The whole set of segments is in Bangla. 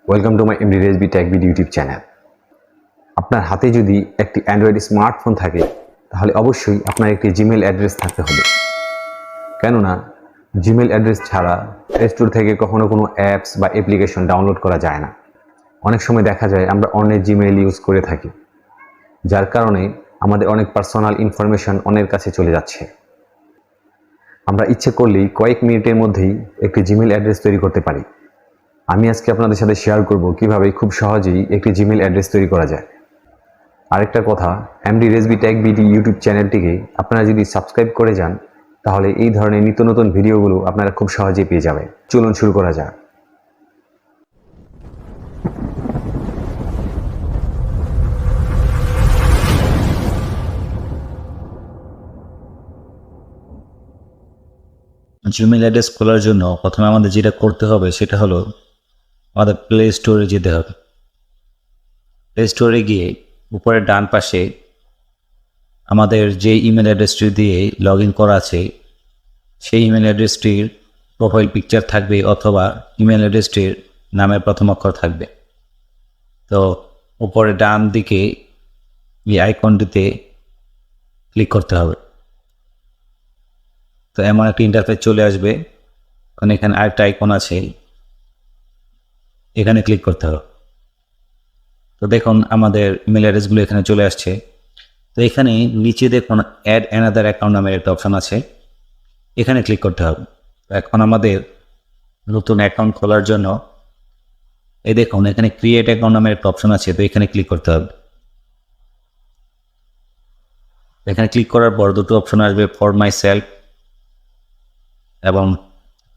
Welcome to my MD take video YouTube channel. আপনার হাতে যদি একটি অ্যান্ড্রয়েড স্মার্টফোন থাকে তাহলে অবশ্যই আপনার একটি জিমেল অ্যাড্রেস থাকতে হবে। কেননা জিমেল অ্যাড্রেস ছাড়া প্লে স্টোর থেকে কখনো কোনো অ্যাপস বা অ্যাপ্লিকেশন ডাউনলোড করা যায় না। অনেক সময় দেখা যায় আমরা অন্যের জিমেইল ইউজ করে থাকি, যার কারণে আমাদের অনেক পার্সোনাল ইনফরমেশন অন্যের কাছে চলে যাচ্ছে। আমরা ইচ্ছে করলেই কয়েক মিনিটের মধ্যেই একটি জিমেল অ্যাড্রেস তৈরি করতে পারি। আমি আজকে আপনাদের সাথে শেয়ার করব কিভাবে খুব সহজেই একটি জিমেল অ্যাড্রেস তৈরি করা যায়। আরেকটা কথা, এমডি টেক ভিডিও ইউটিউব চ্যানেলটিকে আপনারা যদি সাবস্ক্রাইব করে যান তাহলে এই ধরনের নিত্য নতুন ভিডিওগুলো আপনারা খুব সহজেই পেয়ে যাবেন। চলুন শুরু করা যাক। জিমেইল অ্যাড্রেস খোলার জন্য প্রথমে আমাদের যেটা করতে হবে সেটা হলো আমাদের প্লে স্টোরে যেতে হবে। প্লে স্টোরে গিয়ে উপরে ডান পাশে আমাদের যে ইমেল অ্যাড্রেসটি দিয়ে লগ ইন করা আছে সেই ইমেল অ্যাড্রেসটির প্রোফাইল পিকচার থাকবে অথবা ইমেল অ্যাড্রেসটির নামের প্রথম অক্ষর থাকবে। তো উপরে ডান দিকে এই আইকনটিতে ক্লিক করতে হবে। তো এমন একটা ইন্টারফেস চলে আসবে, কারণ এখানে আরেকটা আইকন আছে, এখানে ক্লিক করতে হবে। তো দেখুন আমাদের ইমেল অ্যাড্রেসগুলো এখানে চলে আসছে। তো এখানে নিচে দেখুন অ্যাড অ্যানাদার অ্যাকাউন্ট নামের একটা অপশান আছে, এখানে ক্লিক করতে হবে। এখন আমাদের নতুন অ্যাকাউন্ট খোলার জন্য এই দেখুন এখানে ক্রিয়েট অ্যাকাউন্ট নামের একটা অপশান আছে, তো এখানে ক্লিক করতে হবে। এখানে ক্লিক করার পর দুটো অপশন আসবে, ফর মাই সেলফ এবং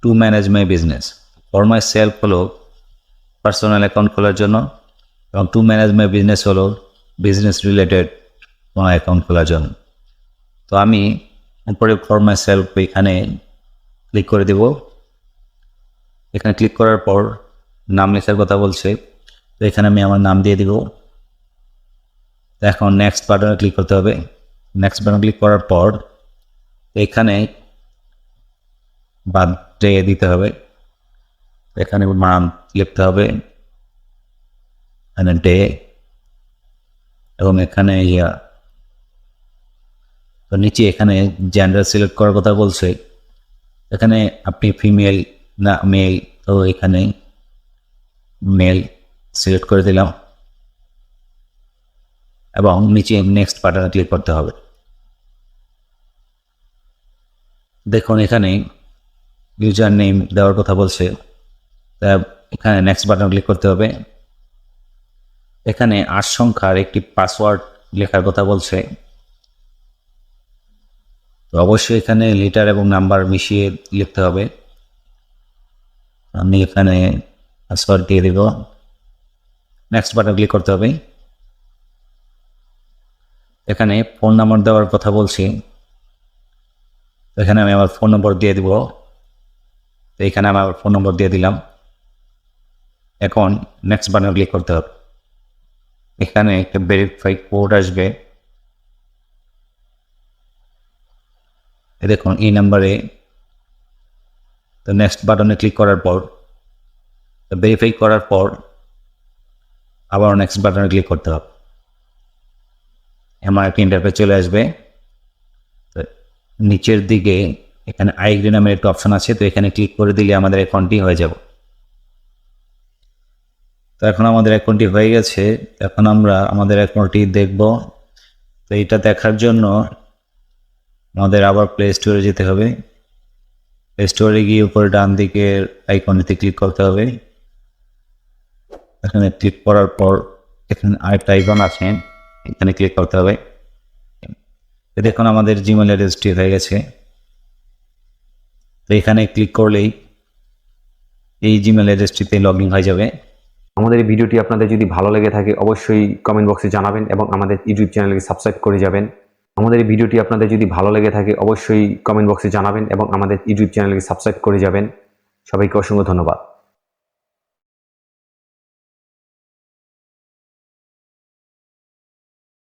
to manage my business. For my self হলো পার্সোনাল অ্যাকাউন্ট খোলার জন্য এবং টু ম্যানেজ মাই বিজনেস হলো বিজনেস রিলেটেড কোনো অ্যাকাউন্ট খোলার জন্য। তো আমি উপরে ফর মাই সেলফ এখানে ক্লিক করে দেব। এখানে ক্লিক করার পর নাম লেখার কথা বলছে, তো এখানে আমি আমার নাম দিয়ে দিব। এখন নেক্সট বাটনে ক্লিক করতে হবে। নেক্সট বাটন ক্লিক করার পর এখানে বার্থডে দিতে হবে, এখানে নাম লিখতে হবে, এখানে ডে এবং এখানে তো নিচে এখানে জেন্ডার সিলেক্ট করার কথা বলছে, এখানে আপনি ফিমেল না মেল, তো এখানে মেল সিলেক্ট করে দিলাম এবং নিচে নেক্সট বাটনে ক্লিক করতে হবে। দেখুন এখানে ইউজার নেম দেওয়ার কথা বলছে, তা এখানে নেক্সট বাটন ক্লিক করতে হবে। এখানে 8 সংখ্যার একটি পাসওয়ার্ড লেখার কথা বলছে, তো অবশ্যই এখানে লিটার এবং নাম্বার মিশিয়ে লিখতে হবে। আমি এখানে পাসওয়ার্ড দিয়ে দেব, নেক্সট বাটন ক্লিক করতে হবে। এখানে ফোন নাম্বার দেওয়ার কথা বলছি, এখানে আমি আমার ফোন নম্বর দিয়ে দিব, তো এখানে আমি আমার ফোন নম্বর দিয়ে দিলাম। এখন নেক্সট বাটন ক্লিক করতে হবে। এখানে একটা ভেরিফাই কোড আসবে, দেখুন এই নাম্বারে। তো নেক্সট বাটনে ক্লিক করার পর ভেরিফাই করার পর আবার নেক্সট বাটনে ক্লিক করতে হবে। আমার একটা ইন্টারফেস চলে আসবে। তো নিচের দিকে এখানে আই এগ্রি নামের একটা অপশন আছে, তো এখানে ক্লিক করে দিলে আমাদের অ্যাকাউন্টটি হয়ে যাবে। তো এখন আমাদের অ্যাকাউন্টটি হয়ে গেছে, এখন আমরা আমাদের অ্যাকাউন্টটি দেখব। তো এটা দেখার জন্য আমাদের আবার প্লে স্টোরে যেতে হবে। প্লে স্টোরে গিয়ে উপরে ডান দিকের আইকনটিতে ক্লিক করতে হবে। এখানে ক্লিক করার পর এখানে আরেকটা আইকন আছে, এখানে ক্লিক করতে হবে। দেখুন আমাদের জিমেল অ্যাড্রেসটি হয়ে গেছে। তো এখানে ক্লিক করলেই এই জিমেল অ্যাড্রেসটিতে লগ ইন হয়ে যাবে। আমাদের এই ভিডিওটি আপনাদের যদি ভালো লেগে থাকে অবশ্যই কমেন্ট বক্সে জানাবেন এবং আমাদের ইউটিউব চ্যানেলকে সাবস্ক্রাইব করে যাবেন। আমাদের এই ভিডিওটি আপনাদের যদি ভালো লেগে থাকে অবশ্যই কমেন্ট বক্সে জানাবেন এবং আমাদের ইউটিউব চ্যানেলকে সাবস্ক্রাইব করে যাবেন। সবাইকে অসংখ্য ধন্যবাদ।